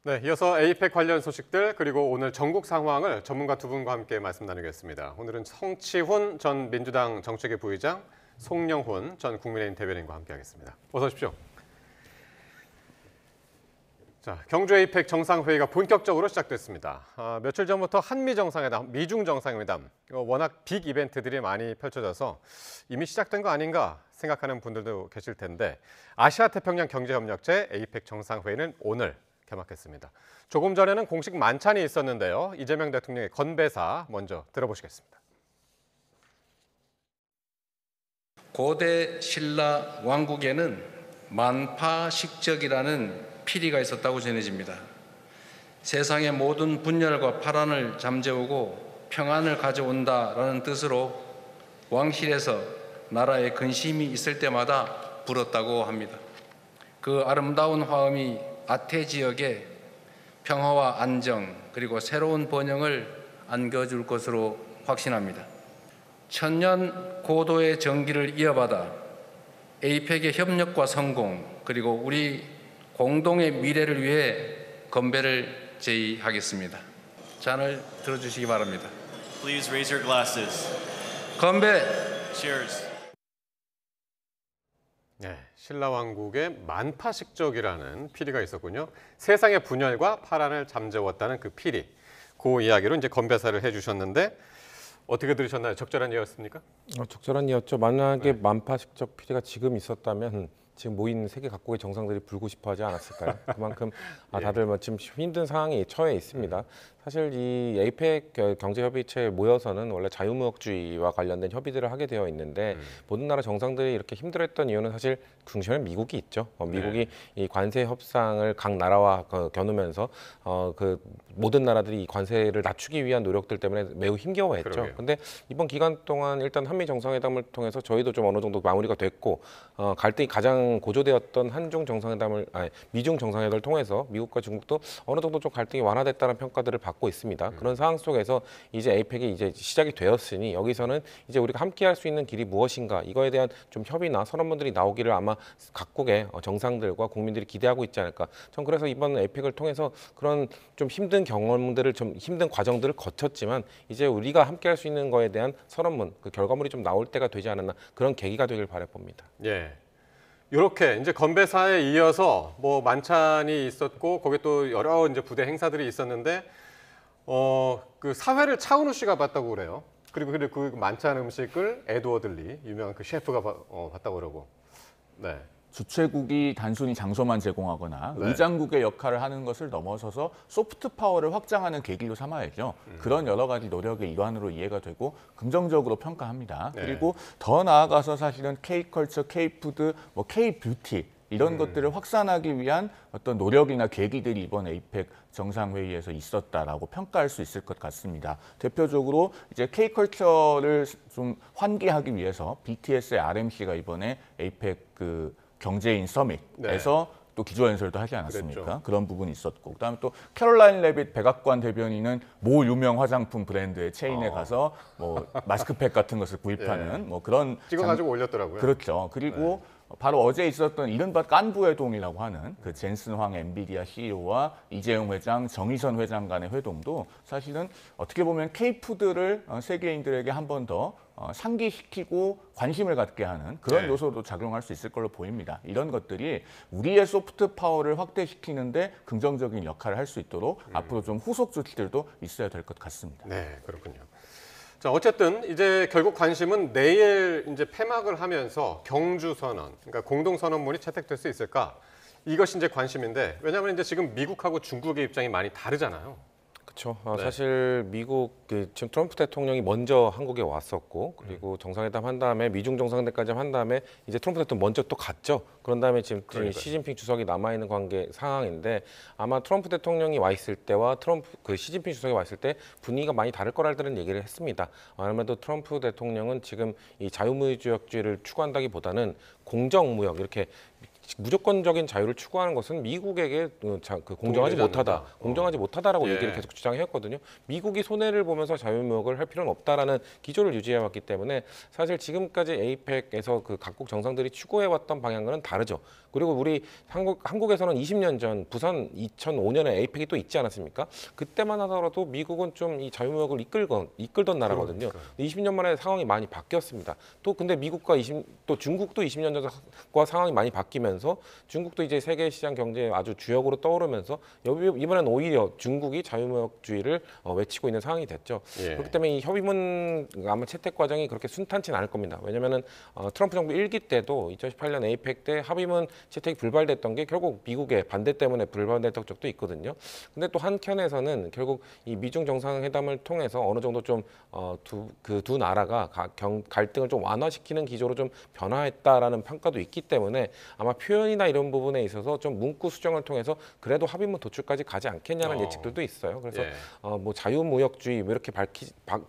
네, 이어서 에이펙 관련 소식들 그리고 오늘 전국 상황을 전문가 두 분과 함께 말씀 나누겠습니다. 오늘은 성치훈 전 민주당 정책위 부의장, 송영훈 전 국민의힘 대변인과 함께하겠습니다. 어서 오십시오. 자, 경주 에이펙 정상회의가 본격적으로 시작됐습니다. 며칠 전부터 한미 정상회담, 미중 정상회담, 워낙 빅 이벤트들이 많이 펼쳐져서 이미 시작된 거 아닌가 생각하는 분들도 계실 텐데 아시아 태평양 경제협력체 에이펙 정상회의는 오늘 개막했습니다. 조금 전에는 공식 만찬이 있었는데요. 이재명 대통령의 건배사 먼저 들어보시겠습니다. 고대 신라 왕국에는 만파식적이라는 피리가 있었다고 전해집니다. 세상의 모든 분열과 파란을 잠재우고 평안을 가져온다라는 뜻으로 왕실에서 나라에 근심이 있을 때마다 불었다고 합니다. 그 아름다운 화음이 아태 지역에 평화와 안정 그리고 새로운 번영을 안겨줄 것으로 확신합니다. 천년 고도의 정기를 이어받아 에이펙의 협력과 성공 그리고 우리 공동의 미래를 위해 건배를 제의하겠습니다. 잔을 들어주시기 바랍니다. Please raise your glasses. 건배. Cheers. 네, 신라 왕국의 만파식적이라는 피리가 있었군요. 세상의 분열과 파란을 잠재웠다는 그 피리. 그 이야기로 이제 건배사를 해주셨는데 어떻게 들으셨나요? 적절한 이야기였습니까? 적절한 이야기였죠. 만약에 만파식적 피리가 지금 있었다면 지금 모인 세계 각국의 정상들이 불고 싶어하지 않았을까요? 그만큼 다들 지금 힘든 상황에 처해 있습니다. 사실 이 에이펙 경제협의체에 모여서는 원래 자유무역주의와 관련된 협의들을 하게 되어 있는데 모든 나라 정상들이 이렇게 힘들어했던 이유는 사실 중심에 미국이 있죠. 미국이 이 관세 협상을 각 나라와 겨누면서 그 모든 나라들이 이 관세를 낮추기 위한 노력들 때문에 매우 힘겨워했죠. 그런데 이번 기간 동안 일단 한미 정상회담을 통해서 저희도 좀 어느 정도 마무리가 됐고 갈등이 가장 고조되었던 미중 정상회담을 통해서 미국과 중국도 어느 정도 좀 갈등이 완화됐다는 평가들을 받고 있습니다. 그런 상황 속에서 이제 에이펙이 이제 시작이 되었으니 여기서는 이제 우리가 함께 할 수 있는 길이 무엇인가 이거에 대한 좀 협의나 선언문들이 나오기를 아마 각국의 정상들과 국민들이 기대하고 있지 않을까. 전 그래서 이번 에이펙을 통해서 그런 좀 힘든 경험들을 좀 힘든 과정들을 거쳤지만 이제 우리가 함께 할 수 있는 거에 대한 선언문, 그 결과물이 좀 나올 때가 되지 않았나 그런 계기가 되길 바라봅니다. 예. 이렇게 이제 건배사에 이어서 뭐 만찬이 있었고 거기에 또 여러 이제 부대 행사들이 있었는데 그 사회를 차은우 씨가 봤다고 그래요. 그리고 그 만찬 음식을 에드워드 리 유명한 그 셰프가 봤다고 그러고. 네. 주최국이 단순히 장소만 제공하거나 의장국의 역할을 하는 것을 넘어서서 소프트 파워를 확장하는 계기로 삼아야죠. 그런 여러 가지 노력의 일환으로 이해가 되고 긍정적으로 평가합니다. 그리고 더 나아가서 사실은 K컬처, K푸드, 뭐 K뷰티 이런 것들을 확산하기 위한 어떤 노력이나 계기들이 이번 에이펙 정상회의에서 있었다라고 평가할 수 있을 것 같습니다. 대표적으로 이제 K컬처를 좀 환기하기 위해서 BTS의 RMC가 이번에 에이펙 그 경제인 서밋에서 또 기조연설도 하지 않았습니까? 그랬죠. 그런 부분이 있었고 그다음에 또 캐롤라인 레빗 백악관 대변인은 모 유명 화장품 브랜드의 체인에 가서 뭐 마스크팩 같은 것을 구입하는 뭐 그런 찍어가지고 올렸더라고요. 그렇죠. 그리고 바로 어제 있었던 이른바 깐부회동이라고 하는 그 젠슨 황 엔비디아 CEO와 이재용 회장, 정의선 회장 간의 회동도 사실은 어떻게 보면 K푸드를 세계인들에게 한 번 더 상기시키고 관심을 갖게 하는 그런 요소도 작용할 수 있을 걸로 보입니다. 이런 것들이 우리의 소프트 파워를 확대시키는데 긍정적인 역할을 할 수 있도록 앞으로 좀 후속 조치들도 있어야 될 것 같습니다. 네, 그렇군요. 자, 어쨌든 이제 결국 관심은 내일 이제 폐막을 하면서 경주 선언, 그러니까 공동 선언문이 채택될 수 있을까? 이것이 이제 관심인데 왜냐하면 이제 지금 미국하고 중국의 입장이 많이 다르잖아요. 그렇죠. 사실 미국 지금 트럼프 대통령이 먼저 한국에 왔었고 그리고 정상회담 한 다음에 미중 정상회담까지 한 다음에 이제 트럼프 대통령 먼저 또 갔죠. 그런 다음에 지금 시진핑 주석이 남아 있는 관계 상황인데 아마 트럼프 대통령이 와 있을 때와 시진핑 주석이 와 있을 때 분위기가 많이 다를 거라는 얘기를 했습니다. 아무래도 트럼프 대통령은 지금 이 자유무역주의를 추구한다기보다는 공정무역 이렇게 무조건적인 자유를 추구하는 것은 미국에게 공정하지 도움되지 못하다, 않는다. 공정하지 못하다라고 예. 얘기를 계속 주장해왔거든요. 미국이 손해를 보면서 자유무역을 할 필요는 없다라는 기조를 유지해왔기 때문에 사실 지금까지 에이펙에서 그 각국 정상들이 추구해왔던 방향과는 다르죠. 그리고 우리 한국에서는 20년 전 부산 2005년에 에이펙이 또 있지 않았습니까? 그때만 하더라도 미국은 좀 이 자유무역을 이끌던 나라거든요. 20년 만에 상황이 많이 바뀌었습니다. 또 근데 미국과 또 중국도 20년 전과 상황이 많이 바뀌면서 중국도 이제 세계 시장 경제의 아주 주역으로 떠오르면서 이번엔 오히려 중국이 자유무역주의를 외치고 있는 상황이 됐죠. 예. 그렇기 때문에 이 협의문 아마 채택 과정이 그렇게 순탄치는 않을 겁니다. 왜냐하면은 트럼프 정부 1기 때도 2018년 에이펙 때 합의문 채택이 불발됐던 게 결국 미국의 반대 때문에 불발됐던 적도 있거든요. 근데 또 한켠에서는 결국 이 미중 정상회담을 통해서 어느 정도 좀 두 나라가 갈등을 좀 완화시키는 기조로 좀 변화했다라는 평가도 있기 때문에 아마 표현이나 이런 부분에 있어서 좀 문구 수정을 통해서 그래도 합의문 도출까지 가지 않겠냐는 예측들도 있어요. 그래서 예. 뭐 자유무역주의 뭐 이렇게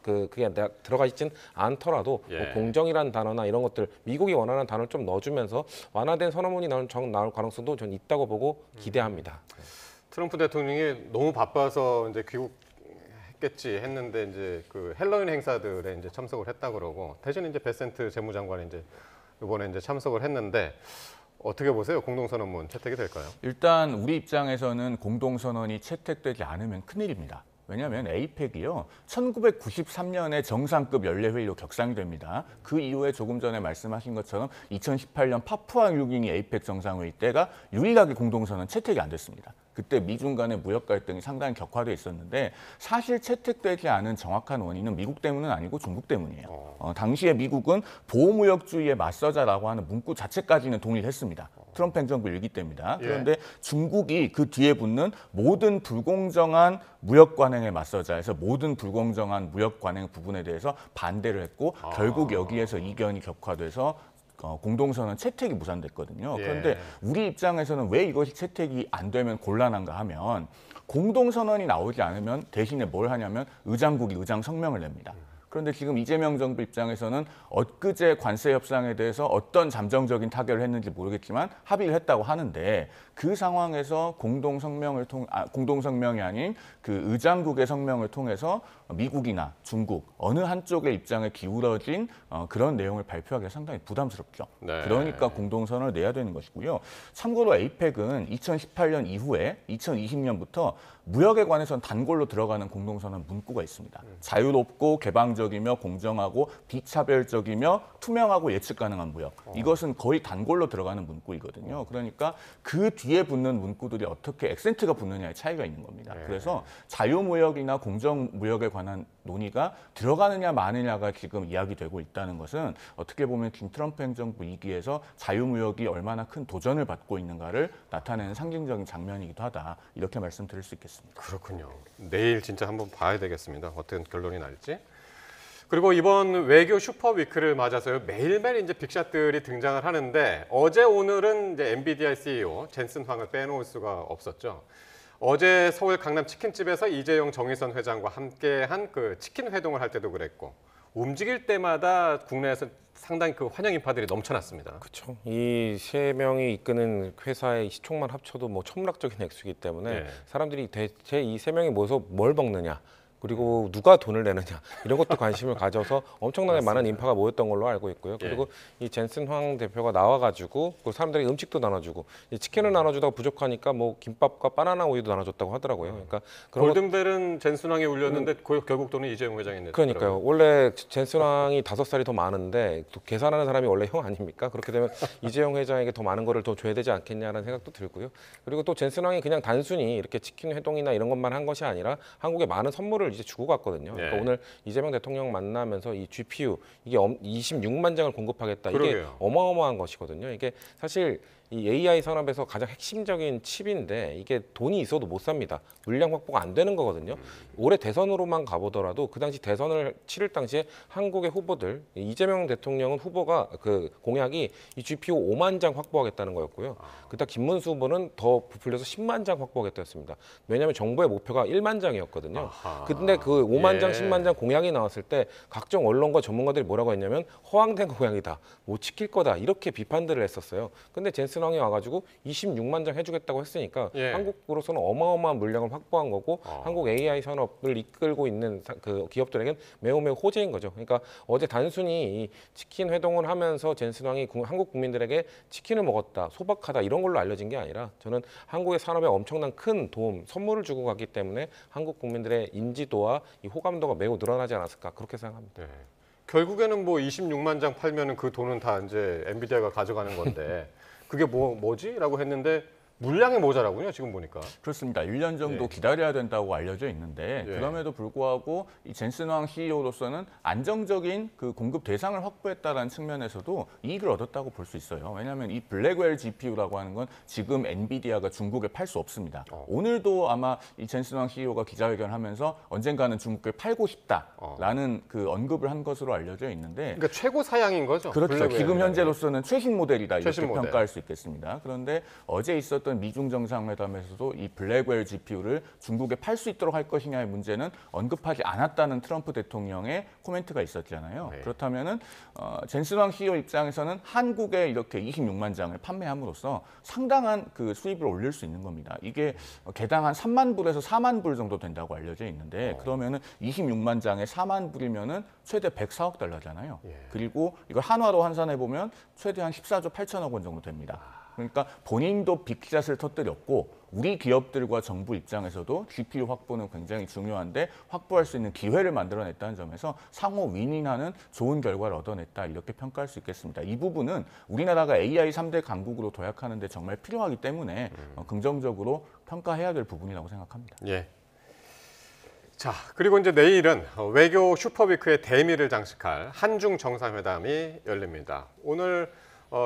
그게 들어가 있진 않더라도 예. 뭐 공정이라는 단어나 이런 것들 미국이 원하는 단어를 좀 넣어주면서 완화된 선언문이 나올 가능성도 전 있다고 보고 기대합니다. 트럼프 대통령이 너무 바빠서 이제 귀국했겠지 했는데 이제 그 헬로윈 행사들에 이제 참석을 했다 그러고 대신 이제 베센트 재무장관이 이제 이번에 이제 참석을 했는데 어떻게 보세요? 공동선언문 채택이 될까요? 일단 우리 입장에서는 공동선언이 채택되지 않으면 큰일입니다. 왜냐하면 에이펙이요 1993년에 정상급 연례회의로 격상이 됩니다. 그 이후에 조금 전에 말씀하신 것처럼 2018년 파푸아뉴기니 에이펙 정상회의 때가 유일하게 공동선언 채택이 안 됐습니다. 그때 미중 간의 무역 갈등이 상당히 격화돼 있었는데 사실 채택되지 않은 정확한 원인은 미국 때문은 아니고 중국 때문이에요. 당시에 미국은 보호무역주의에 맞서자라고 하는 문구 자체까지는 동의를 했습니다. 트럼프 행정부 일기 때입니다. 그런데 중국이 그 뒤에 붙는 모든 불공정한 무역 관행에 맞서자 해서 모든 불공정한 무역 관행 부분에 대해서 반대를 했고 결국 여기에서 이견이 격화돼서 공동선언 채택이 무산됐거든요. 예. 그런데 우리 입장에서는 왜 이것이 채택이 안 되면 곤란한가 하면 공동선언이 나오지 않으면 대신에 뭘 하냐면 의장국이 의장 성명을 냅니다. 그런데 지금 이재명 정부 입장에서는 엊그제 관세 협상에 대해서 어떤 잠정적인 타결을 했는지 모르겠지만 합의를 했다고 하는데 그 상황에서 공동성명이 아닌 그 의장국의 성명을 통해서 미국이나 중국 어느 한쪽의 입장에 기울어진 그런 내용을 발표하기가 상당히 부담스럽죠. 네. 그러니까 공동선언을 내야 되는 것이고요. 참고로 에이펙은 2018년 이후에 2020년부터 무역에 관해서는 단골로 들어가는 공동선언 문구가 있습니다. 자유롭고 개방적이며 공정하고 비차별적이며 투명하고 예측 가능한 무역. 이것은 거의 단골로 들어가는 문구이거든요. 그러니까 그 뒤에 붙는 문구들이 어떻게 액센트가 붙느냐의 차이가 있는 겁니다. 그래서 자유무역이나 공정무역에 관한 논의가 들어가느냐 마느냐가 지금 이야기되고 있다는 것은 어떻게 보면 진 트럼프 행정부 2기에서 자유무역이 얼마나 큰 도전을 받고 있는가를 나타내는 상징적인 장면이기도 하다. 이렇게 말씀드릴 수 있겠습니다. 그렇군요. 내일 진짜 한번 봐야 되겠습니다. 어떤 결론이 날지. 그리고 이번 외교 슈퍼위크를 맞아서요. 매일매일 이제 빅샷들이 등장을 하는데 어제 오늘은 이제 엔비디아 CEO 젠슨 황을 빼놓을 수가 없었죠. 어제 서울 강남 치킨집에서 이재용 정의선 회장과 함께한 그 치킨 회동을 할 때도 그랬고 움직일 때마다 국내에서 상당히 그 환영 인파들이 넘쳐났습니다. 그렇죠. 이 세 명이 이끄는 회사의 시총만 합쳐도 뭐 천문학적인 액수이기 때문에 네. 사람들이 대체 이 세 명이 모여서 뭘 먹느냐, 그리고 누가 돈을 내느냐 이런 것도 관심을 가져서 엄청나게 많은 인파가 모였던 걸로 알고 있고요. 그리고 이 젠슨 황 대표가 나와가지고 그 사람들이 음식도 나눠주고 이 치킨을 나눠주다가 부족하니까 뭐 김밥과 바나나 우유도 나눠줬다고 하더라고요. 그러니까 그런 것 골든벨은 젠슨 황이 울렸는데 결국 돈은 이재용 회장이 냈더라고요. 그러니까요. 원래 젠슨 황이 5살이 더 많은데 또 계산하는 사람이 원래 형 아닙니까? 그렇게 되면 이재용 회장에게 더 많은 거를 더 줘야 되지 않겠냐라는 생각도 들고요. 그리고 또 젠슨 황이 그냥 단순히 이렇게 치킨 회동이나 이런 것만 한 것이 아니라 한국에 많은 선물을 이제 주고 갔거든요. 그러니까 오늘 이재명 대통령 만나면서 이 GPU 이게 26만 장을 공급하겠다. 이게 그러게요. 어마어마한 것이거든요. 이게 사실 이 AI 산업에서 가장 핵심적인 칩인데 이게 돈이 있어도 못 삽니다. 물량 확보가 안 되는 거거든요. 올해 대선으로만 가보더라도 그 당시 대선을 치를 당시에 한국의 후보들 이재명 대통령은 후보가 그 공약이 이 GPU 5만 장 확보하겠다는 거였고요. 그다음 김문수 후보는 더 부풀려서 10만 장 확보하겠다였습니다. 왜냐하면 정부의 목표가 1만 장이었거든요. 근데 그 5만 장, 10만 장 공약이 나왔을 때 각종 언론과 전문가들이 뭐라고 했냐면 허황된 공약이다, 못 지킬 거다 이렇게 비판들을 했었어요. 근데 젠슨 존슨 왕이 와가지고 26만 장 해주겠다고 했으니까 예. 한국으로서는 어마어마한 물량을 확보한 거고 한국 AI 산업을 이끌고 있는 그 기업들에겐 매우 호재인 거죠. 그러니까 어제 단순히 이 치킨 회동을 하면서 존슨 왕이 한국 국민들에게 치킨을 먹었다, 소박하다 이런 걸로 알려진 게 아니라 저는 한국의 산업에 엄청난 큰 도움, 선물을 주고 갔기 때문에 한국 국민들의 인지도와 이 호감도가 매우 늘어나지 않았을까 그렇게 생각합니다. 네. 결국에는 뭐 26만 장 팔면은 그 돈은 다 이제 엔비디아가 가져가는 건데 그게 뭐지라고 했는데 물량이 모자라군요. 지금 보니까. 그렇습니다. 1년 정도 예. 기다려야 된다고 알려져 있는데 예. 그럼에도 불구하고 이 존슨 왕 CEO로서는 안정적인 그 공급 대상을 확보했다는 측면에서도 이익을 얻었다고 볼 수 있어요. 왜냐하면 이 블랙웰 GPU라고 하는 건 지금 엔비디아가 중국에 팔 수 없습니다. 오늘도 아마 이 존슨 왕 CEO가 기자회견을 하면서 언젠가는 중국에 팔고 싶다라는 그 언급을 한 것으로 알려져 있는데 그러니까 최고 사양인 거죠. 그렇죠. 블랙웰이. 지금 현재로서는 최신 모델이다 이렇게 최신 모델. 평가할 수 있겠습니다. 그런데 어제 있었던 미중 정상회담에서도 이 블랙웰 GPU를 중국에 팔 수 있도록 할 것이냐의 문제는 언급하지 않았다는 트럼프 대통령의 코멘트가 있었잖아요. 네. 그렇다면은 존슨 왕 CEO 입장에서는 한국에 이렇게 26만 장을 판매함으로써 상당한 그 수입을 올릴 수 있는 겁니다. 이게 개당 한 3만 불에서 4만 불 정도 된다고 알려져 있는데 그러면은 26만 장에 4만 불이면은 최대 104억 달러잖아요. 예. 그리고 이걸 한화로 환산해 보면 최대 한 14조 8천억 원 정도 됩니다. 그러니까 본인도 빅샷을 터뜨렸고 우리 기업들과 정부 입장에서도 GPU 확보는 굉장히 중요한데 확보할 수 있는 기회를 만들어냈다는 점에서 상호 윈윈하는 좋은 결과를 얻어냈다 이렇게 평가할 수 있겠습니다. 이 부분은 우리나라가 AI 3대 강국으로 도약하는 데 정말 필요하기 때문에 긍정적으로 평가해야 될 부분이라고 생각합니다. 예. 자, 그리고 이제 내일은 외교 슈퍼위크의 대미를 장식할 한중 정상회담이 열립니다. 오늘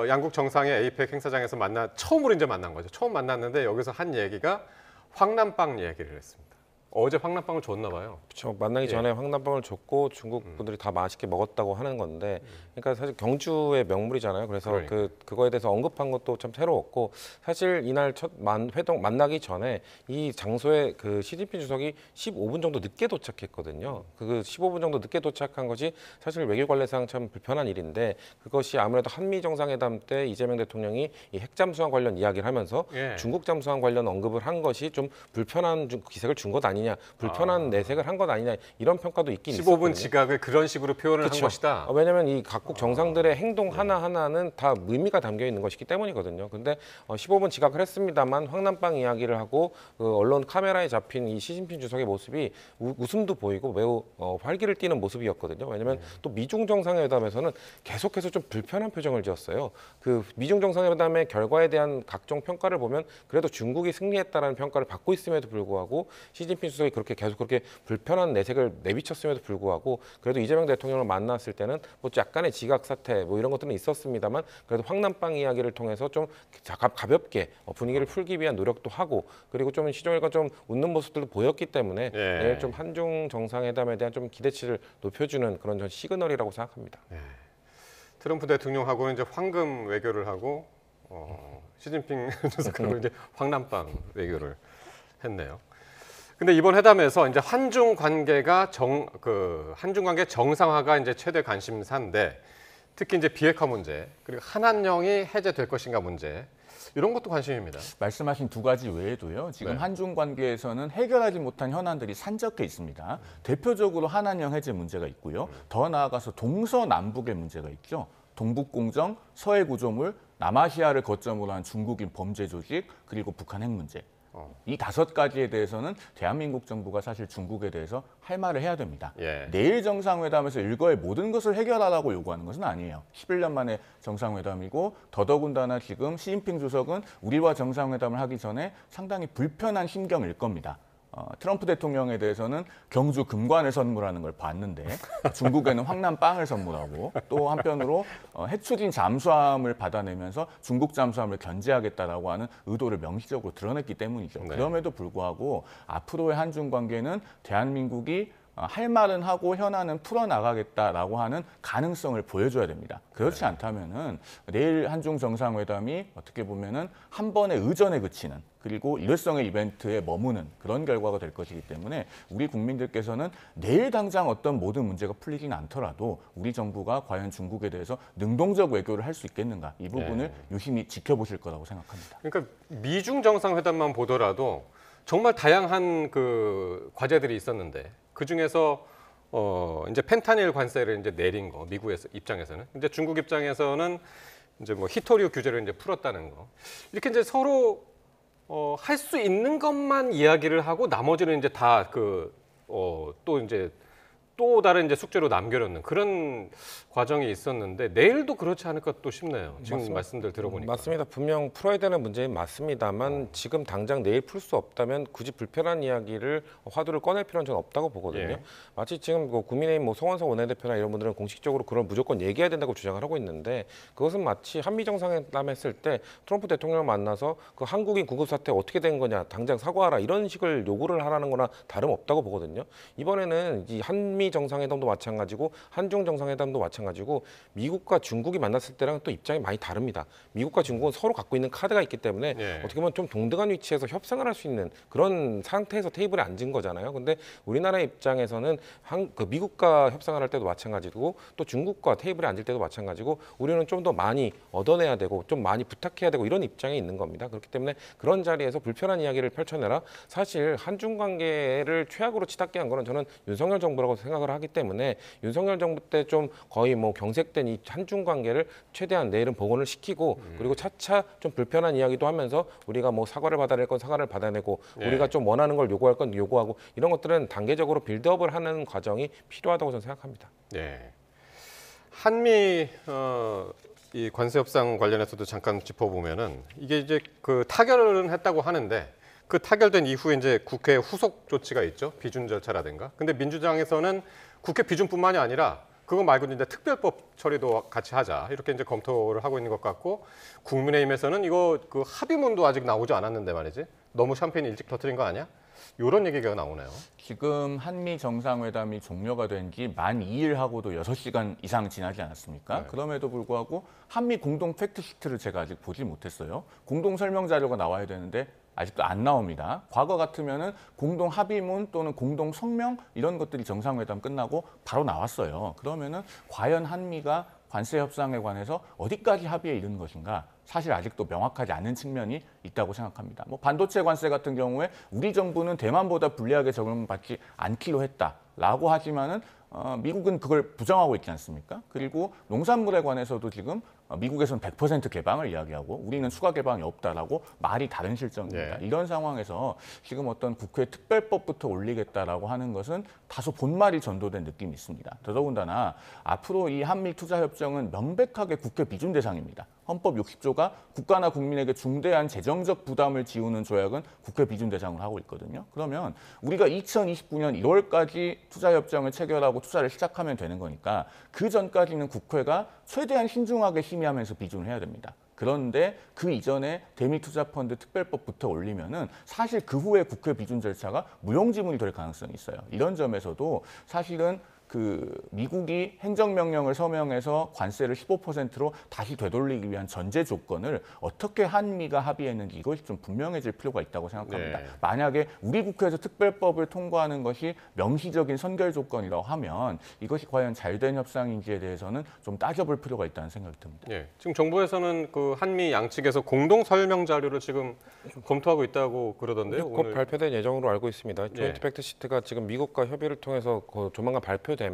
양국 정상의 에이펙 행사장에서 처음으로 이제 만난 거죠. 처음 만났는데 여기서 한 얘기가 황남빵 얘기를 했습니다. 어제 황남빵을 줬나 봐요. 그렇죠. 만나기 전에 황남빵을 줬고 중국 분들이 다 맛있게 먹었다고 하는 건데, 그러니까 사실 경주의 명물이잖아요. 그래서 그러니까. 그거에 대해서 언급한 것도 참 새로웠고, 사실 이날 첫 회동 만나기 전에 이 장소에 그 시진핑 주석이 15분 정도 늦게 도착했거든요. 그 15분 정도 늦게 도착한 것이 사실 외교 관례상 참 불편한 일인데, 그것이 아무래도 한미 정상회담 때 이재명 대통령이 이 핵잠수함 관련 이야기를 하면서 예. 중국 잠수함 관련 언급을 한 것이 좀 불편한 기색을 준 것 아니냐. 불편한 내색을 한 것 아니냐 이런 평가도 있긴 15분 있었거든요. 지각을 그런 식으로 표현을 한 그쵸. 것이다. 왜냐하면 이 각국 정상들의 행동 하나하나는 다 의미가 담겨 있는 것이기 때문이거든요. 근데 15분 지각을 했습니다만 황남빵 이야기를 하고 그 언론 카메라에 잡힌 이 시진핑 주석의 모습이 웃음도 보이고 매우 활기를 띠는 모습이었거든요. 왜냐하면 또 미중 정상회담에서는 계속해서 좀 불편한 표정을 지었어요. 그 미중 정상회담의 결과에 대한 각종 평가를 보면 그래도 중국이 승리했다라는 평가를 받고 있음에도 불구하고 시진핑 주석이 계속 그렇게 불편한 내색을 내비쳤음에도 불구하고 그래도 이재명 대통령을 만났을 때는 뭐 약간의 지각 사태 뭐 이런 것들은 있었습니다만 그래도 황남빵 이야기를 통해서 좀 가볍게 분위기를 풀기 위한 노력도 하고 그리고 좀 시종일관 좀 웃는 모습들도 보였기 때문에 예. 내일 좀 한중 정상회담에 대한 좀 기대치를 높여주는 그런 전 시그널이라고 생각합니다. 트럼프 대통령하고는 이제 황금 외교를 하고 시진핑 주석하고 이제 황남빵 외교를 했네요. 근데 이번 회담에서 이제 한중 관계가 한중 관계 정상화가 이제 최대 관심사인데 특히 이제 비핵화 문제 그리고 한한령이 해제될 것인가 문제 이런 것도 관심입니다. 말씀하신 두 가지 외에도요. 지금 네. 한중 관계에서는 해결하지 못한 현안들이 산적해 있습니다. 대표적으로 한한령 해제 문제가 있고요. 더 나아가서 동서남북의 문제가 있죠. 동북공정, 서해구조물, 남아시아를 거점으로 한 중국인 범죄 조직, 그리고 북한 핵 문제. 이 5가지에 대해서는 대한민국 정부가 사실 중국에 대해서 할 말을 해야 됩니다. 예. 내일 정상회담에서 일거의 모든 것을 해결하라고 요구하는 것은 아니에요. 11년 만에 정상회담이고 더더군다나 지금 시진핑 주석은 우리와 정상회담을 하기 전에 상당히 불편한 심경일 겁니다. 트럼프 대통령에 대해서는 경주 금관을 선물하는 걸 봤는데 중국에는 황남빵을 선물하고 또 한편으로 해추진 잠수함을 받아내면서 중국 잠수함을 견제하겠다라고 하는 의도를 명시적으로 드러냈기 때문이죠. 네. 그럼에도 불구하고 앞으로의 한중 관계는 대한민국이 할 말은 하고 현안은 풀어나가겠다라고 하는 가능성을 보여줘야 됩니다. 그렇지 않다면은 내일 한중 정상회담이 어떻게 보면은 한 번의 의전에 그치는 그리고 일회성의 이벤트에 머무는 그런 결과가 될 것이기 때문에 우리 국민들께서는 내일 당장 어떤 모든 문제가 풀리진 않더라도 우리 정부가 과연 중국에 대해서 능동적 외교를 할 수 있겠는가 이 부분을 유심히 지켜보실 거라고 생각합니다. 그러니까 미중 정상회담만 보더라도 정말 다양한 그 과제들이 있었는데 그 중에서 이제 펜타닐 관세를 이제 내린 거 미국 입장에서는 이제 중국 입장에서는 이제 뭐 히토류 규제를 이제 풀었다는 거 이렇게 이제 서로 할 수 있는 것만 이야기를 하고 나머지는 이제 다 또 이제 또 다른 이제 숙제로 남겨놓는 그런 과정이 있었는데 내일도 그렇지 않을까 또 싶네요. 지금 맞습니다. 말씀들 들어보니까. 맞습니다. 분명 풀어야 되는 문제는 맞습니다만 지금 당장 내일 풀 수 없다면 굳이 불편한 이야기를 화두를 꺼낼 필요는 저는 없다고 보거든요. 예. 마치 지금 국민의힘 송원석 원내대표나 이런 분들은 공식적으로 그걸 무조건 얘기해야 된다고 주장을 하고 있는데 그것은 마치 한미 정상회담 했을 때 트럼프 대통령을 만나서 그 한국인 구급 사태 어떻게 된 거냐 당장 사과하라 이런 식을 요구를 하라는 거나 다름없다고 보거든요. 이번에는 이 한미 정상회담도 마찬가지고 한중 정상회담도 마찬가지고 미국과 중국이 만났을 때랑 또 입장이 많이 다릅니다. 미국과 중국은 서로 갖고 있는 카드가 있기 때문에 예. 어떻게 보면 좀 동등한 위치에서 협상을 할 수 있는 그런 상태에서 테이블에 앉은 거잖아요. 근데 우리나라 입장에서는 미국과 협상을 할 때도 마찬가지고 또 중국과 테이블에 앉을 때도 마찬가지고 우리는 좀 더 많이 얻어내야 되고 좀 많이 부탁해야 되고 이런 입장에 있는 겁니다. 그렇기 때문에 그런 자리에서 불편한 이야기를 펼쳐내라. 사실 한중 관계를 최악으로 치닫게 한 거는 저는 윤석열 정부라고 생각을 하기 때문에 윤석열 정부 때 좀 거의 뭐 경색된 이 한중 관계를 최대한 내일은 복원을 시키고 그리고 차차 좀 불편한 이야기도 하면서 우리가 뭐 사과를 받아낼 건 사과를 받아내고 예. 우리가 좀 원하는 걸 요구할 건 요구하고 이런 것들은 단계적으로 빌드업을 하는 과정이 필요하다고 저는 생각합니다. 네. 한미 이 관세 협상 관련해서도 잠깐 짚어보면은 이게 이제 그 타결은 했다고 하는데 그 타결된 이후에 이제 국회 후속 조치가 있죠. 비준 절차라든가. 근데 민주당에서는 국회 비준뿐만이 아니라 그거 말고도 이제 특별법 처리도 같이 하자 이렇게 이제 검토를 하고 있는 것 같고 국민의힘에서는 이거 그 합의문도 아직 나오지 않았는데 말이지 너무 샴페인 일찍 터뜨린 거 아니야? 이런 얘기가 나오네요. 지금 한미 정상회담이 종료가 된 지 만 2일하고도 6시간 이상 지나지 않았습니까? 네. 그럼에도 불구하고 한미 공동 팩트시트를 제가 아직 보지 못했어요. 공동 설명 자료가 나와야 되는데 아직도 안 나옵니다. 과거 같으면은 공동 합의문 또는 공동 성명 이런 것들이 정상회담 끝나고 바로 나왔어요. 그러면은 과연 한미가 관세 협상에 관해서 어디까지 합의에 이르는 것인가? 사실 아직도 명확하지 않은 측면이 있다고 생각합니다. 뭐 반도체 관세 같은 경우에 우리 정부는 대만보다 불리하게 적용받지 않기로 했다라고 하지만은 미국은 그걸 부정하고 있지 않습니까? 그리고 농산물에 관해서도 지금 미국에서는 100% 개방을 이야기하고 우리는 추가 개방이 없다라고 말이 다른 실정입니다. 네. 이런 상황에서 지금 어떤 국회 특별법부터 올리겠다라고 하는 것은 다소 본말이 전도된 느낌이 있습니다. 더더군다나 앞으로 이 한미 투자 협정은 명백하게 국회 비준 대상입니다. 헌법 60조가 국가나 국민에게 중대한 재정적 부담을 지우는 조약은 국회 비준 대상으로 하고 있거든요. 그러면 우리가 2029년 1월까지 투자협정을 체결하고 투자를 시작하면 되는 거니까 그 전까지는 국회가 최대한 신중하게 심의하면서 비준을 해야 됩니다. 그런데 그 이전에 대미투자펀드 특별법부터 올리면은 사실 그 후에 국회 비준 절차가 무용지물이 될 가능성이 있어요. 이런 점에서도 사실은 그 미국이 행정명령을 서명해서 관세를 15%로 다시 되돌리기 위한 전제 조건을 어떻게 한미가 합의했는지 이것이 좀 분명해질 필요가 있다고 생각합니다. 네. 만약에 우리 국회에서 특별법을 통과하는 것이 명시적인 선결 조건이라고 하면 이것이 과연 잘된 협상인지에 대해서는 좀 따져볼 필요가 있다는 생각이 듭니다. 예, 지금 정부에서는 그 한미 양측에서 공동 설명 자료를 지금 검토하고 있다고 그러던데요. 곧 발표될 예정으로 알고 있습니다. 조인트 예. 팩트 시트가 지금 미국과 협의를 통해서 조만간 발표되면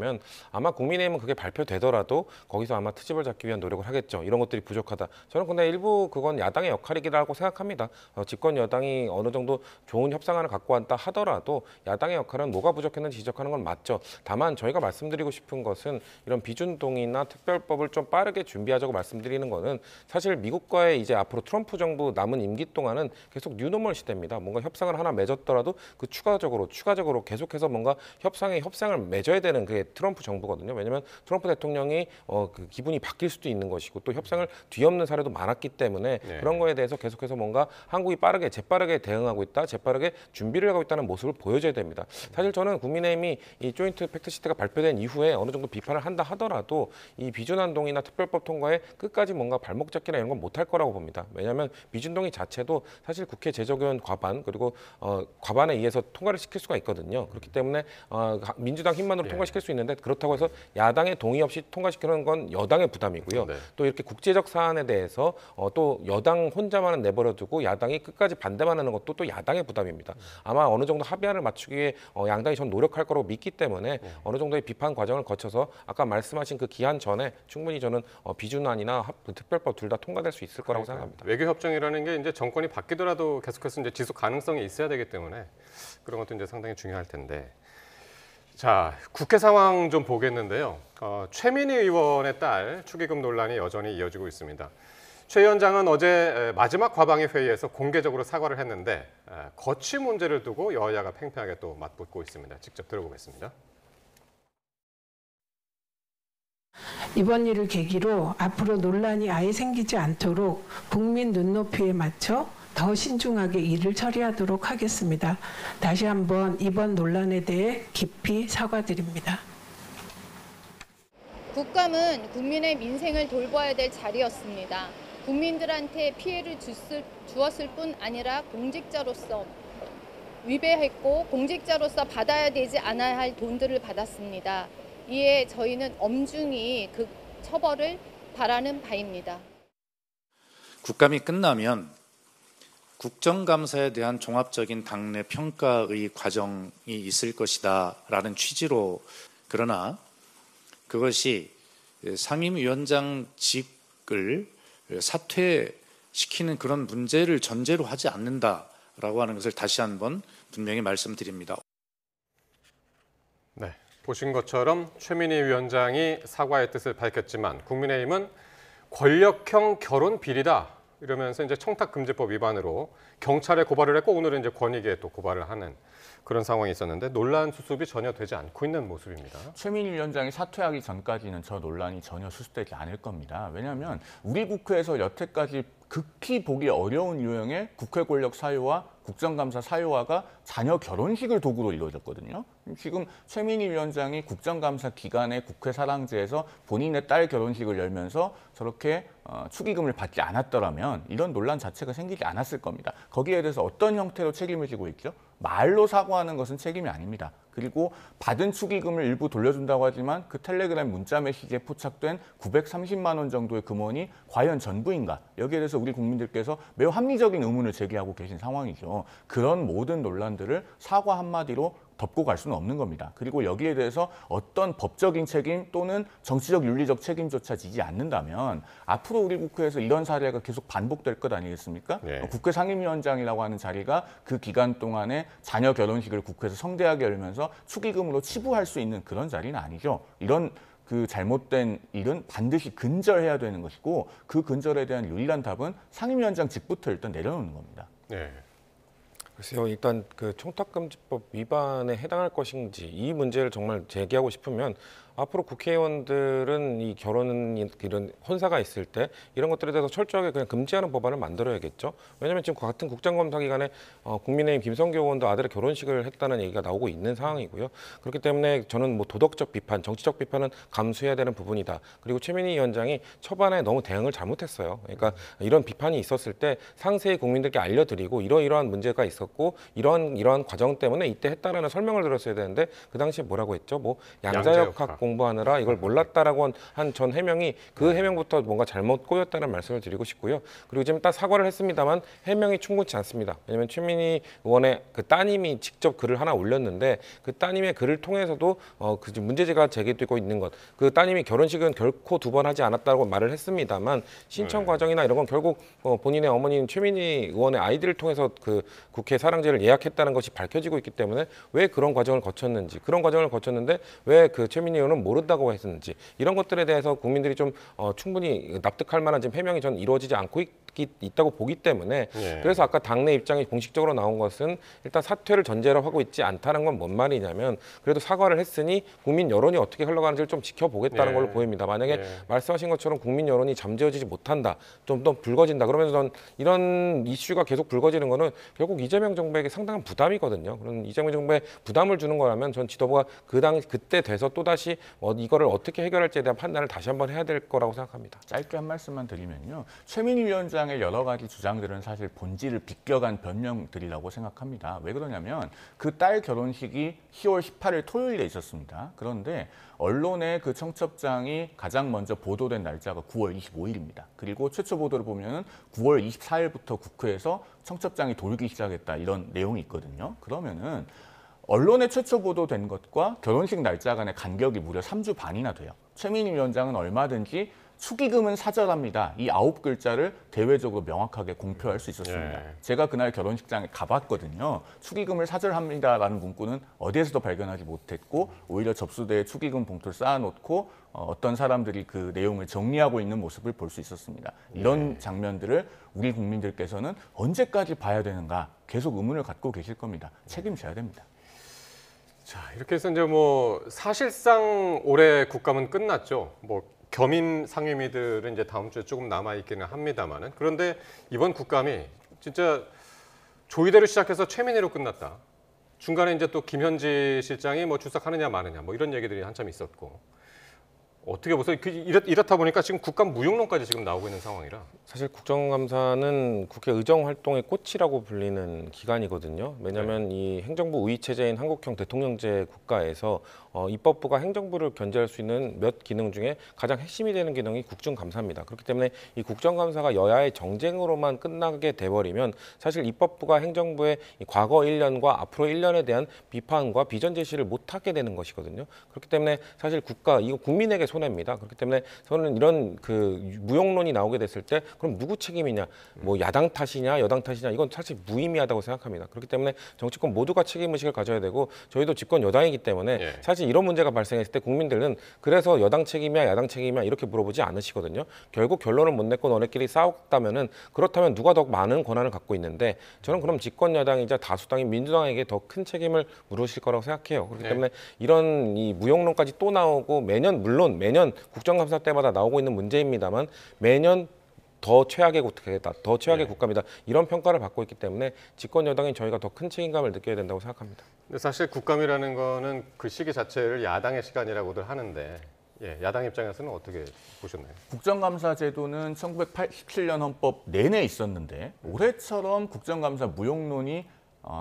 아마 국민의힘은 그게 발표되더라도 거기서 아마 트집을 잡기 위한 노력을 하겠죠. 이런 것들이 부족하다. 저는 근데 일부 그건 야당의 역할이라고 생각합니다. 집권 여당이 어느 정도 좋은 협상안을 갖고 왔다 하더라도 야당의 역할은 뭐가 부족했는지 지적하는 건 맞죠. 다만 저희가 말씀드리고 싶은 것은 이런 비준동의나 특별법을 좀 빠르게 준비하자고 말씀드리는 거는 사실 미국과의 이제 앞으로 트럼프 정부 남은 임기 동안은 계속 뉴노멀 시대입니다. 뭔가 협상을 하나 맺었더라도 그 추가적으로 계속해서 뭔가 협상을 맺어야 되는 그 트럼프 정부거든요. 왜냐하면 트럼프 대통령이 그 기분이 바뀔 수도 있는 것이고 또 협상을 뒤엎는 사례도 많았기 때문에 네. 그런 거에 대해서 계속해서 뭔가 한국이 재빠르게 대응하고 있다, 재빠르게 준비를 하고 있다는 모습을 보여줘야 됩니다. 사실 저는 국민의힘이 이 조인트 팩트시트가 발표된 이후에 어느 정도 비판을 한다 하더라도 이 비준환동이나 특별법 통과에 끝까지 뭔가 발목 잡기나 이런 건 못할 거라고 봅니다. 왜냐하면 비준동의 자체도 사실 국회 제적의원 과반 그리고 과반에 의해서 통과를 시킬 수가 있거든요. 그렇기 때문에 민주당 힘만으로 통과시킬 수 있는데 그렇다고 해서 야당의 동의 없이 통과시키는 건 여당의 부담이고요. 네. 또 이렇게 국제적 사안에 대해서 또 여당 혼자만은 내버려두고 야당이 끝까지 반대만 하는 것도 또 야당의 부담입니다. 아마 어느 정도 합의안을 맞추기 위해 양당이 전 노력할 거라고 믿기 때문에 어느 정도의 비판 과정을 거쳐서 아까 말씀하신 그 기한 전에 충분히 저는 비준안이나 특별법 둘 다 통과될 수 있을 거라고 생각합니다. 외교 협정이라는 게 이제 정권이 바뀌더라도 계속해서 이제 지속 가능성이 있어야 되기 때문에 그런 것도 이제 상당히 중요할 텐데. 자, 국회 상황 좀 보겠는데요. 최민희 의원의 딸 축의금 논란이 여전히 이어지고 있습니다. 최 위원장은 어제 마지막 과방위 회의에서 공개적으로 사과를 했는데 거취 문제를 두고 여야가 팽팽하게 또 맞붙고 있습니다. 직접 들어보겠습니다. 이번 일을 계기로 앞으로 논란이 아예 생기지 않도록 국민 눈높이에 맞춰 더 신중하게 일을 처리하도록 하겠습니다. 다시 한번 이번 논란에 대해 깊이 사과드립니다. 국감은 국민의 민생을 돌봐야 될 자리였습니다. 국민들한테 피해를 주었을 뿐 아니라 공직자로서 위배했고 공직자로서 받아야 되지 않아야 할 돈들을 받았습니다. 이에 저희는 엄중히 그 처벌을 바라는 바입니다. 국감이 끝나면 국정감사에 대한 종합적인 당내 평가의 과정이 있을 것이다라는 취지로, 그러나 그것이 상임위원장직을 사퇴시키는 그런 문제를 전제로 하지 않는다라고 하는 것을 다시 한번 분명히 말씀드립니다. 네, 보신 것처럼 최민희 위원장이 사과의 뜻을 밝혔지만 국민의힘은 권력형 결혼 비리다 이러면서 이제 청탁금지법 위반으로 경찰에 고발을 했고 오늘은 이제 권익위에 또 고발을 하는 그런 상황이 있었는데 논란 수습이 전혀 되지 않고 있는 모습입니다. 최민희 위원장이 사퇴하기 전까지는 저 논란이 전혀 수습되지 않을 겁니다. 왜냐하면 우리 국회에서 여태까지 극히 보기 어려운 유형의 국회 권력 사유와 국정감사 사유화가 자녀 결혼식을 도구로 이루어졌거든요. 지금 최민희 위원장이 국정감사 기간에 국회 사랑제에서 본인의 딸 결혼식을 열면서 저렇게 축의금을 받지 않았더라면 이런 논란 자체가 생기지 않았을 겁니다. 거기에 대해서 어떤 형태로 책임을 지고 있죠? 말로 사과하는 것은 책임이 아닙니다. 그리고 받은 축의금을 일부 돌려준다고 하지만 그 텔레그램 문자 메시지에 포착된 930만 원 정도의 금원이 과연 전부인가? 여기에 대해서 우리 국민들께서 매우 합리적인 의문을 제기하고 계신 상황이죠. 그런 모든 논란들을 사과 한마디로 덮고 갈 수는 없는 겁니다. 그리고 여기에 대해서 어떤 법적인 책임 또는 정치적 윤리적 책임조차 지지 않는다면 앞으로 우리 국회에서 이런 사례가 계속 반복될 것 아니겠습니까? 네. 국회 상임위원장이라고 하는 자리가 그 기간 동안에 자녀 결혼식을 국회에서 성대하게 열면서 축의금으로 치부할 수 있는 그런 자리는 아니죠. 이런 그 잘못된 일은 반드시 근절해야 되는 것이고 그 근절에 대한 유일한 답은 상임위원장직부터 일단 내려놓는 겁니다. 네. 글쎄요, 일단 그 청탁금지법 위반에 해당할 것인지 이 문제를 정말 제기하고 싶으면 앞으로 국회의원들은 이 결혼 이런 혼사가 있을 때 이런 것들에 대해서 철저하게 그냥 금지하는 법안을 만들어야겠죠. 왜냐하면 지금 같은 국정감사 기간에 국민의힘 김성교 의원도 아들의 결혼식을 했다는 얘기가 나오고 있는 상황이고요. 그렇기 때문에 저는 뭐 도덕적 비판, 정치적 비판은 감수해야 되는 부분이다. 그리고 최민희 위원장이 초반에 너무 대응을 잘못했어요. 그러니까 이런 비판이 있었을 때 상세히 국민들께 알려드리고 이러이러한 문제가 있었고 이러한 과정 때문에 이때 했다라는 설명을 들었어야 되는데 그 당시에 뭐라고 했죠? 뭐 양자역학 공부하느라 이걸 몰랐다라고 한 전 해명이 그 해명부터 뭔가 잘못 꼬였다는 말씀을 드리고 싶고요. 그리고 지금 딱 사과를 했습니다만 해명이 충분치 않습니다. 왜냐하면 최민희 의원의 그 따님이 직접 글을 하나 올렸는데 그 따님의 글을 통해서도 그 문제제가 제기되고 있는 것. 그 따님이 결혼식은 결코 2번 하지 않았다고 말을 했습니다만 신청 과정이나 이런 건 결국 본인의 어머니인 최민희 의원의 아이들을 통해서 그 국회 사랑제를 예약했다는 것이 밝혀지고 있기 때문에 왜 그런 과정을 거쳤는지, 그런 과정을 거쳤는데 왜 그 최민희 의원은 모른다고 했는지, 이런 것들에 대해서 국민들이 좀 충분히 납득할 만한 지금 해명이 전 이루어지지 않고 있다고 보기 때문에 그래서 아까 당내 입장이 공식적으로 나온 것은 일단 사퇴를 전제로 하고 있지 않다는 건 뭔 말이냐면, 그래도 사과를 했으니 국민 여론이 어떻게 흘러가는지를 좀 지켜보겠다는 걸로 보입니다. 만약에 말씀하신 것처럼 국민 여론이 잠재워지지 못한다, 좀 더 불거진다, 그러면서 전 이런 이슈가 계속 불거지는 거는 결국 이재명 정부에게 상당한 부담이거든요. 그런 이재명 정부에 부담을 주는 거라면 전 지도부가 그때 돼서 또다시 이거를 어떻게 해결할지에 대한 판단을 다시 한번 해야 될 거라고 생각합니다. 짧게 한 말씀만 드리면요. 최민희 위원장의 여러 가지 주장들은 사실 본질을 비껴간 변명들이라고 생각합니다. 왜 그러냐면 그 딸 결혼식이 10월 18일 토요일에 있었습니다. 그런데 언론의 그 청첩장이 가장 먼저 보도된 날짜가 9월 25일입니다. 그리고 최초 보도를 보면은 9월 24일부터 국회에서 청첩장이 돌기 시작했다, 이런 내용이 있거든요. 그러면은 언론에 최초 보도된 것과 결혼식 날짜 간의 간격이 무려 3주 반이나 돼요. 최민희 위원장은 얼마든지 축의금은 사절합니다, 이 9글자를 대외적으로 명확하게 공표할 수 있었습니다. 제가 그날 결혼식장에 가봤거든요. 축의금을 사절합니다라는 문구는 어디에서도 발견하지 못했고, 오히려 접수대에 축의금 봉투를 쌓아놓고 어떤 사람들이 그 내용을 정리하고 있는 모습을 볼 수 있었습니다. 이런 장면들을 우리 국민들께서는 언제까지 봐야 되는가 계속 의문을 갖고 계실 겁니다. 책임져야 됩니다. 자, 이렇게 해서 이제 뭐 사실상 올해 국감은 끝났죠. 뭐 겸임 상임위들은 이제 다음 주에 조금 남아 있기는 합니다만은, 그런데 이번 국감이 진짜 조이대로 시작해서 최민희로 끝났다. 중간에 이제 또 김현지 실장이 뭐 출석하느냐 마느냐 뭐 이런 얘기들이 한참 있었고, 어떻게 보세요? 이렇다 보니까 지금 국감 무용론까지 지금 나오고 있는 상황이라. 사실 국정감사는 국회 의정 활동의 꽃이라고 불리는 기간이거든요. 왜냐하면 이 행정부 우위 체제인 한국형 대통령제 국가에서 입법부가 행정부를 견제할 수 있는 몇 기능 중에 가장 핵심이 되는 기능이 국정감사입니다. 그렇기 때문에 이 국정감사가 여야의 정쟁으로만 끝나게 돼버리면 사실 입법부가 행정부의 이 과거 1년과 앞으로 1년에 대한 비판과 비전 제시를 못하게 되는 것이거든요. 그렇기 때문에 사실 이거 국민에게 손해입니다. 그렇기 때문에 저는 이런 그 무용론이 나오게 됐을 때 그럼 누구 책임이냐, 뭐 야당 탓이냐 여당 탓이냐, 이건 사실 무의미하다고 생각합니다. 그렇기 때문에 정치권 모두가 책임의식을 가져야 되고, 저희도 집권 여당이기 때문에 사실 이런 문제가 발생했을 때 국민들은 그래서 여당 책임이야 야당 책임이야 이렇게 물어보지 않으시거든요. 결국 결론을 못 냈고 너네끼리 싸웠다면은, 그렇다면 누가 더 많은 권한을 갖고 있는데, 저는 그럼 집권 여당이자 다수당인 민주당에게 더 큰 책임을 물으실 거라고 생각해요. 그렇기 때문에 이런 이 무용론까지 또 나오고, 매년 국정감사 때마다 나오고 있는 문제입니다만 매년 더 최악의 국회다, 더 최악의 국감이다, 이런 평가를 받고 있기 때문에 집권 여당인 저희가 더 큰 책임감을 느껴야 된다고 생각합니다. 근데 사실 국감이라는 거는 그 시기 자체를 야당의 시간이라고들 하는데, 야당 입장에서는 어떻게 보셨나요? 국정감사 제도는 1987년 헌법 내내 있었는데 올해처럼 국정감사 무용론이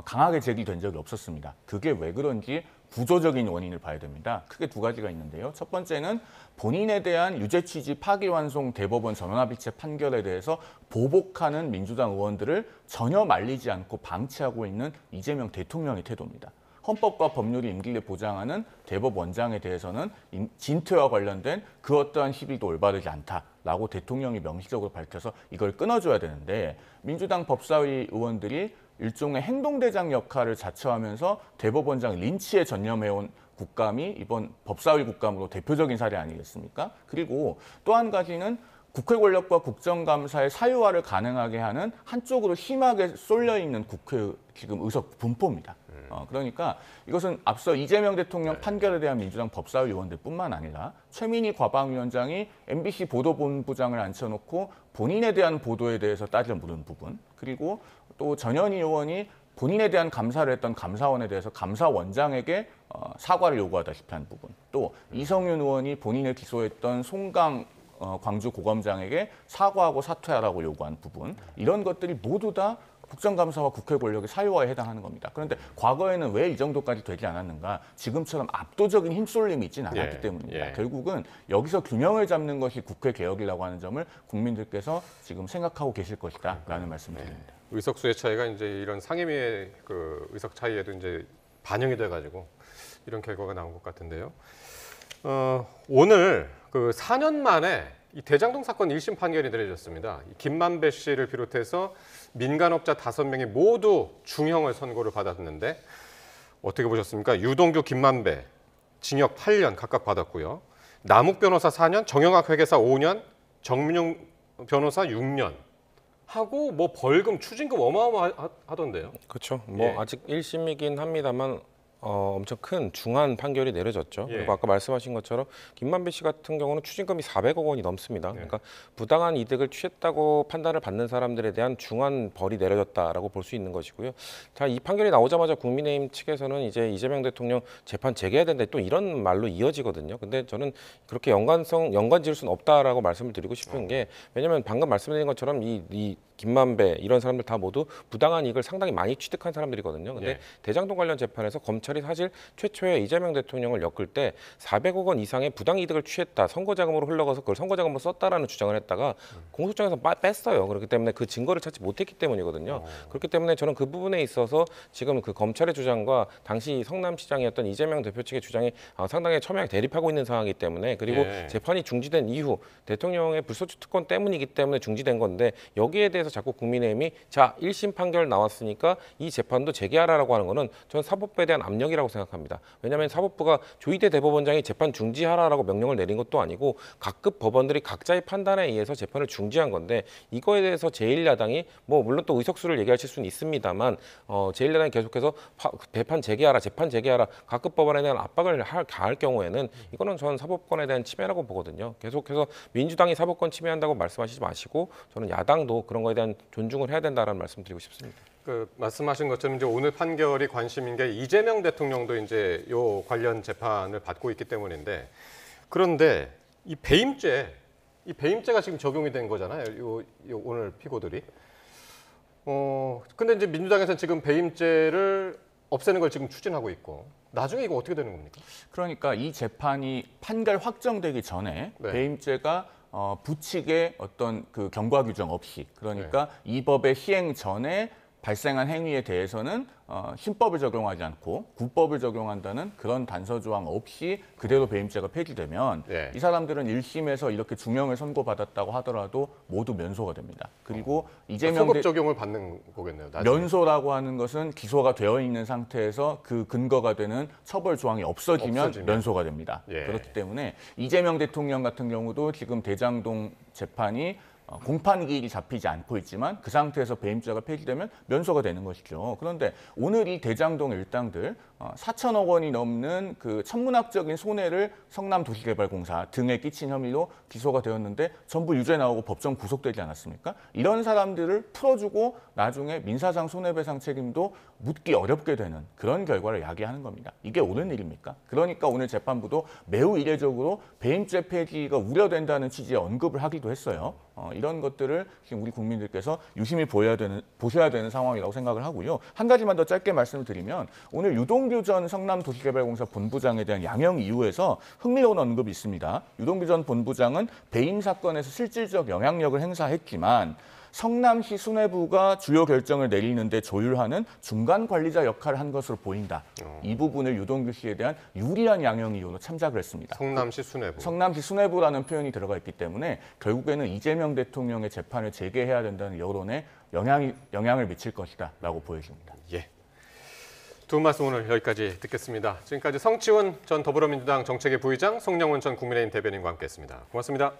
강하게 제기된 적이 없었습니다. 그게 왜 그런지 구조적인 원인을 봐야 됩니다. 크게 두 가지가 있는데요. 첫 번째는 본인에 대한 유죄 취지 파기환송 대법원 전원합의체 판결에 대해서 보복하는 민주당 의원들을 전혀 말리지 않고 방치하고 있는 이재명 대통령의 태도입니다. 헌법과 법률이 임기를 보장하는 대법원장에 대해서는 진퇴와 관련된 그 어떠한 시비도 올바르지 않다라고 대통령이 명시적으로 밝혀서 이걸 끊어줘야 되는데, 민주당 법사위 의원들이 일종의 행동대장 역할을 자처하면서 대법원장 린치에 전념해온 국감이 이번 법사위 국감으로 대표적인 사례 아니겠습니까? 그리고 또 한 가지는 국회 권력과 국정감사의 사유화를 가능하게 하는 한쪽으로 심하게 쏠려 있는 국회 지금 의석 분포입니다. 그러니까 이것은 앞서 이재명 대통령 판결에 대한 민주당 법사위 의원들뿐만 아니라 최민희 과방위원장이 MBC 보도본부장을 앉혀놓고 본인에 대한 보도에 대해서 따져 물은 부분, 그리고 또 전현희 의원이 본인에 대한 감사를 했던 감사원에 대해서 감사원장에게 사과를 요구하다시피 한 부분, 또 이성윤 의원이 본인을 기소했던 송강 광주고검장에게 사과하고 사퇴하라고 요구한 부분, 이런 것들이 모두 다 국정감사와 국회 권력의 사유화에 해당하는 겁니다. 그런데 과거에는 왜 이 정도까지 되지 않았는가? 지금처럼 압도적인 힘쏠림이 있지는 않았기 때문입니다. 결국은 여기서 균형을 잡는 것이 국회 개혁이라고 하는 점을 국민들께서 지금 생각하고 계실 것이다라는 말씀을 드립니다. 의석수의 차이가 이제 이런 상임위의 그 의석 차이에도 이제 반영이 돼가지고 이런 결과가 나온 것 같은데요. 오늘 그 4년 만에 이 대장동 사건 1심 판결이 내려졌습니다. 김만배 씨를 비롯해서 민간업자 5명이 모두 중형을 선고를 받았는데 어떻게 보셨습니까? 유동규, 김만배 징역 8년 각각 받았고요. 남욱 변호사 4년, 정영학 회계사 5년, 정민용 변호사 6년 하고 뭐 벌금, 추징금 어마어마하던데요. 그렇죠. 뭐 예. 아직 1심이긴 합니다만 엄청 큰 중한 판결이 내려졌죠. 예. 그리고 아까 말씀하신 것처럼 김만배 씨 같은 경우는 추징금이 400억 원이 넘습니다. 그러니까 부당한 이득을 취했다고 판단을 받는 사람들에 대한 중한 벌이 내려졌다라고 볼 수 있는 것이고요. 자, 이 판결이 나오자마자 국민의힘 측에서는 이제 이재명 대통령 재판 재개해야 된다 또 이런 말로 이어지거든요. 근데 저는 그렇게 연관 지을 수는 없다라고 말씀을 드리고 싶은 게 왜냐하면 방금 말씀드린 것처럼 이 김만배 이런 사람들 다 모두 부당한 이익을 상당히 많이 취득한 사람들이거든요. 근데 예. 대장동 관련 재판에서 검찰이 사실 최초에 이재명 대통령을 엮을 때 400억 원 이상의 부당 이득을 취했다, 선거자금으로 흘러가서 그걸 선거자금으로 썼다라는 주장을 했다가 공소장에서 뺐어요. 그렇기 때문에 그 증거를 찾지 못했기 때문이거든요. 그렇기 때문에 저는 그 부분에 있어서 지금 그 검찰의 주장과 당시 성남시장이었던 이재명 대표 측의 주장이 상당히 첨예하게 대립하고 있는 상황이기 때문에 그리고 예. 재판이 중지된 이후 대통령의 불소추 특권 때문이기 때문에 중지된 건데 여기에 대해서 자꾸 국민의힘이 자 1심 판결 나왔으니까 이 재판도 재개하라라고 하는 거는 저는 사법부에 대한 압력이라고 생각합니다. 왜냐하면 사법부가 조희대 대법원장이 재판 중지하라라고 명령을 내린 것도 아니고 각급 법원들이 각자의 판단에 의해서 재판을 중지한 건데 이거에 대해서 제1야당이 뭐 물론 또 의석수를 얘기하실 수는 있습니다만 제1야당이 계속해서 재판 재개하라 각급 법원에 대한 압박을 가할 경우에는 이거는 저는 사법권에 대한 침해라고 보거든요. 계속해서 민주당이 사법권 침해한다고 말씀하시지 마시고 저는 야당도 그런 거에 대한 존중을 해야 된다라는 말씀드리고 싶습니다. 그 말씀하신 것처럼 이제 오늘 판결이 관심인 게 이재명 대통령도 이제 요 관련 재판을 받고 있기 때문인데 그런데 이 배임죄가 지금 적용이 된 거잖아요. 요 오늘 피고들이. 근데 이제 민주당에서는 지금 배임죄를 없애는 걸 지금 추진하고 있고 나중에 이거 어떻게 되는 겁니까? 그러니까 이 재판이 판결 확정되기 전에 네. 배임죄가 부칙의 어떤 그 경과 규정 없이 그러니까 이 법의 시행 전에 발생한 행위에 대해서는 신법을 적용하지 않고 국법을 적용한다는 그런 단서 조항 없이 그대로 배임죄가 폐지되면 네. 이 사람들은 1심에서 이렇게 중형을 선고받았다고 하더라도 모두 면소가 됩니다. 그리고 이재명 소급 적용을 받는 거겠네요. 나중에. 면소라고 하는 것은 기소가 되어 있는 상태에서 그 근거가 되는 처벌 조항이 없어지면 면소가 됩니다. 예. 그렇기 때문에 이재명 대통령 같은 경우도 지금 대장동 재판이 공판 기일이 잡히지 않고 있지만 그 상태에서 배임죄가 폐지되면 면소가 되는 것이죠. 그런데 오늘 이 대장동 일당들 4천억 원이 넘는 그 천문학적인 손해를 성남도시개발공사 등에 끼친 혐의로 기소가 되었는데 전부 유죄 나오고 법정 구속되지 않았습니까? 이런 사람들을 풀어주고 나중에 민사상 손해배상 책임도 묻기 어렵게 되는 그런 결과를 야기하는 겁니다. 이게 옳은 일입니까? 그러니까 오늘 재판부도 매우 이례적으로 배임죄 폐지가 우려된다는 취지의 언급을 하기도 했어요. 이런 것들을 지금 우리 국민들께서 유심히 보셔야 되는 상황이라고 생각을 하고요. 한 가지만 더 짧게 말씀을 드리면 오늘 유동규 전 성남도시개발공사 본부장에 대한 양형 이유에서 흥미로운 언급이 있습니다. 유동규 전 본부장은 배임 사건에서 실질적 영향력을 행사했지만 성남시 수뇌부가 주요 결정을 내리는데 조율하는 중간 관리자 역할을 한 것으로 보인다. 이 부분을 유동규 씨에 대한 유리한 양형 이유로 참작을 했습니다. 성남시 수뇌부. 성남시 수뇌부라는 표현이 들어가 있기 때문에 결국에는 이재명 대통령의 재판을 재개해야 된다는 여론에 영향을 미칠 것이다라고 보여집니다. 예. 두 분 말씀 오늘 여기까지 듣겠습니다. 지금까지 성치훈 전 더불어민주당 정책위 부의장, 송영훈 전 국민의힘 대변인과 함께했습니다. 고맙습니다.